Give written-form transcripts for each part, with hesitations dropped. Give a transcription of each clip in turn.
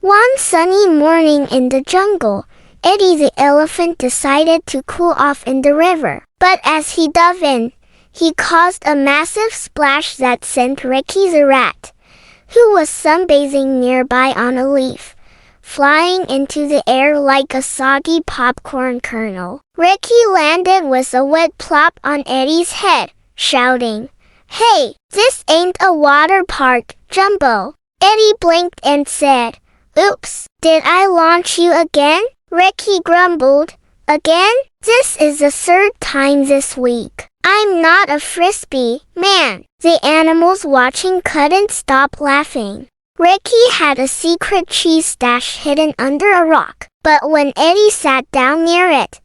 One sunny morning in the jungle, Eddie the elephant decided to cool off in the river. But as he dove in, he caused a massive splash that sent Ricky the rat, who was sunbathing nearby on a leaf, flying into the air like a soggy popcorn kernel. Ricky landed with a wet plop on Eddie's head, shouting, "Hey, this ain't a water park, Jumbo." Eddie blinked and said, "Oops, did I launch you again?" Ricky grumbled, "Again? This is the third time this week. I'm not a frisbee, man." The animals watching couldn't stop laughing. Ricky had a secret cheese stash hidden under a rock, but when Eddie sat down near it,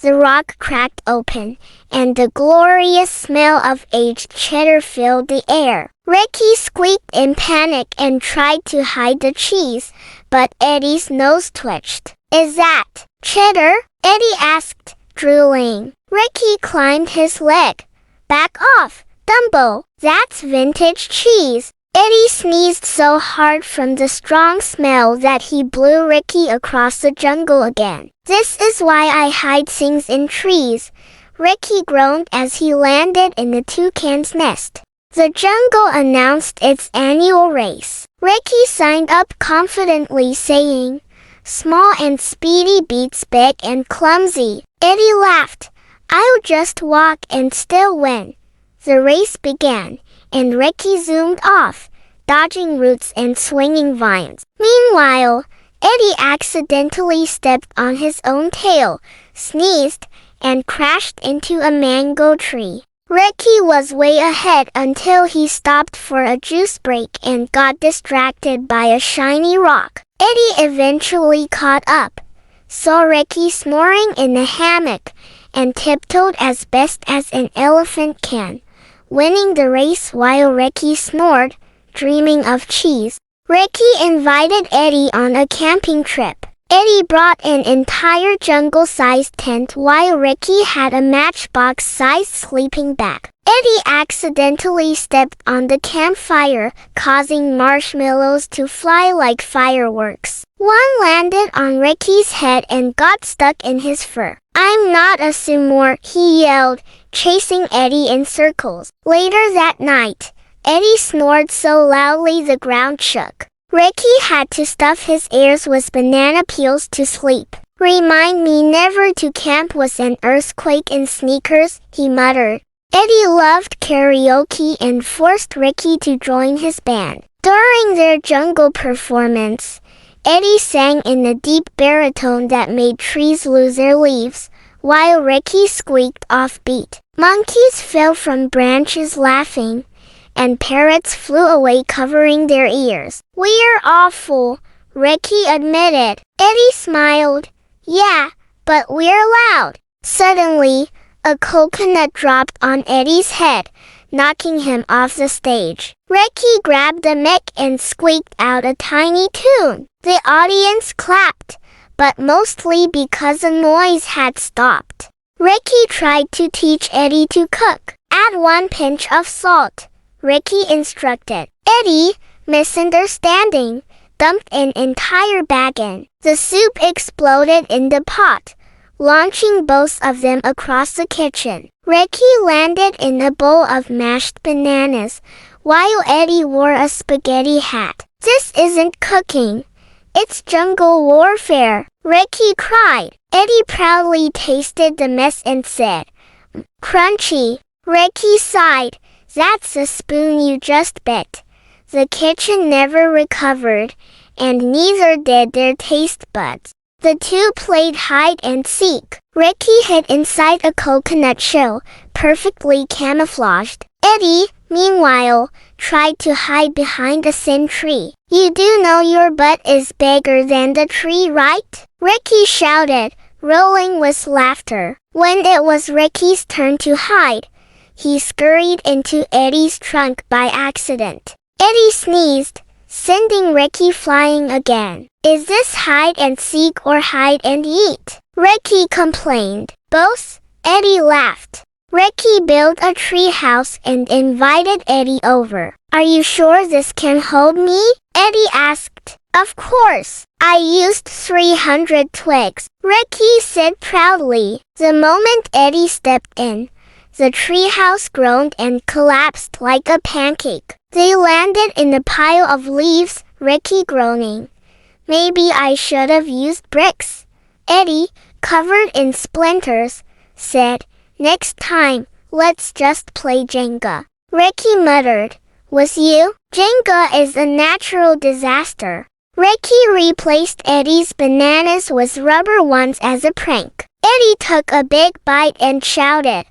the rock cracked open, and the glorious smell of aged cheddar filled the air. Ricky squeaked in panic and tried to hide the cheese, but Eddie's nose twitched. "Is that cheddar?" Eddie asked, drooling. Ricky climbed his leg. "Back off, Dumbo, that's vintage cheese." Eddie sneezed so hard from the strong smell that he blew Ricky across the jungle again. "This is why I hide things in trees," Ricky groaned as he landed in the toucan's nest. The jungle announced its annual race. Ricky signed up confidently, saying, "Small and speedy beats big and clumsy." Eddie laughed. "I'll just walk and still win." The race began, and Ricky zoomed off, dodging roots and swinging vines. Meanwhile, Eddie accidentally stepped on his own tail, sneezed, and crashed into a mango tree. Ricky was way ahead until he stopped for a juice break and got distracted by a shiny rock. Eddie eventually caught up, saw Ricky snoring in the hammock, and tiptoed as best as an elephant can, winning the race while Ricky snored, dreaming of cheese. Ricky invited Eddie on a camping trip. Eddie brought an entire jungle-sized tent while Ricky had a matchbox-sized sleeping bag. Eddie accidentally stepped on the campfire, causing marshmallows to fly like fireworks. One landed on Ricky's head and got stuck in his fur. "I'm not a sumo," he yelled, chasing Eddie in circles. Later that night, Eddie snored so loudly the ground shook. Ricky had to stuff his ears with banana peels to sleep. "Remind me never to camp with an earthquake in sneakers," he muttered. Eddie loved karaoke and forced Ricky to join his band. During their jungle performance, Eddie sang in a deep baritone that made trees lose their leaves, while Ricky squeaked offbeat. Monkeys fell from branches laughing, and parrots flew away covering their ears. "We're awful," Ricky admitted. Eddie smiled. "Yeah, but we're loud." Suddenly, a coconut dropped on Eddie's head, knocking him off the stage. Ricky grabbed the mic and squeaked out a tiny tune. The audience clapped, but mostly because the noise had stopped. Ricky tried to teach Eddie to cook. "Add 1 pinch of salt," Ricky instructed. Eddie, misunderstanding, dumped an entire bag in. The soup exploded in the pot, launching both of them across the kitchen. Ricky landed in a bowl of mashed bananas, while Eddie wore a spaghetti hat. "This isn't cooking. It's jungle warfare," Ricky cried. Eddie proudly tasted the mess and said, "Crunchy." Ricky sighed. "That's the spoon you just bit." The kitchen never recovered, and neither did their taste buds. The two played hide and seek. Ricky hid inside a coconut shell, perfectly camouflaged. Eddie, meanwhile, tried to hide behind a thin tree. "You do know your butt is bigger than the tree, right?" Ricky shouted, rolling with laughter. When it was Ricky's turn to hide, he scurried into Eddie's trunk by accident. Eddie sneezed, sending Ricky flying again. "Is this hide and seek or hide and eat?" Ricky complained. "Both," Eddie laughed. Ricky built a tree house and invited Eddie over. "Are you sure this can hold me?" Eddie asked. Of course, I used 300 twigs, Ricky said proudly. The moment Eddie stepped in, the treehouse groaned and collapsed like a pancake. They landed in a pile of leaves, Ricky groaning. Maybe I should have used bricks. Eddie, covered in splinters, said, next time, let's just play Jenga. Ricky muttered, was you? Jenga is a natural disaster. Ricky replaced Eddie's bananas with rubber ones as a prank. Eddie took a big bite and shouted,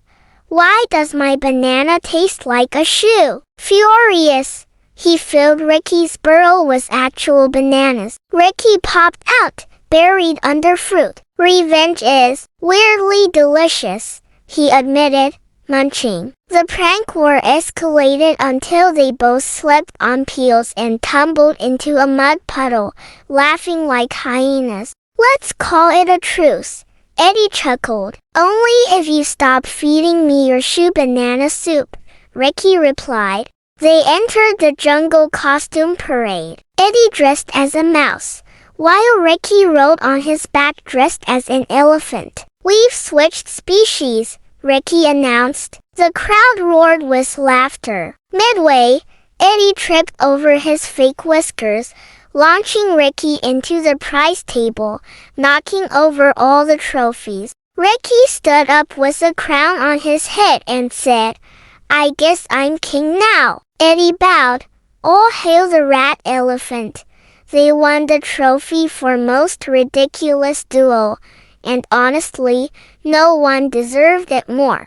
why does my banana taste like a shoe? Furious, he filled Ricky's burrow with actual bananas. Ricky popped out, buried under fruit. Revenge is weirdly delicious, he admitted, munching. The prank war escalated until they both slipped on peels and tumbled into a mud puddle, laughing like hyenas. Let's call it a truce, Eddie chuckled. Only if you stop feeding me your shoe banana soup, Ricky replied. They entered the jungle costume parade. Eddie dressed as a mouse, while Ricky rode on his back dressed as an elephant. We've switched species, Ricky announced. The crowd roared with laughter. Midway, Eddie tripped over his fake whiskers, launching Ricky into the prize table, knocking over all the trophies. Ricky stood up with a crown on his head and said, I guess I'm king now. Eddie bowed. All hail the rat elephant. They won the trophy for most ridiculous duo, and honestly, no one deserved it more.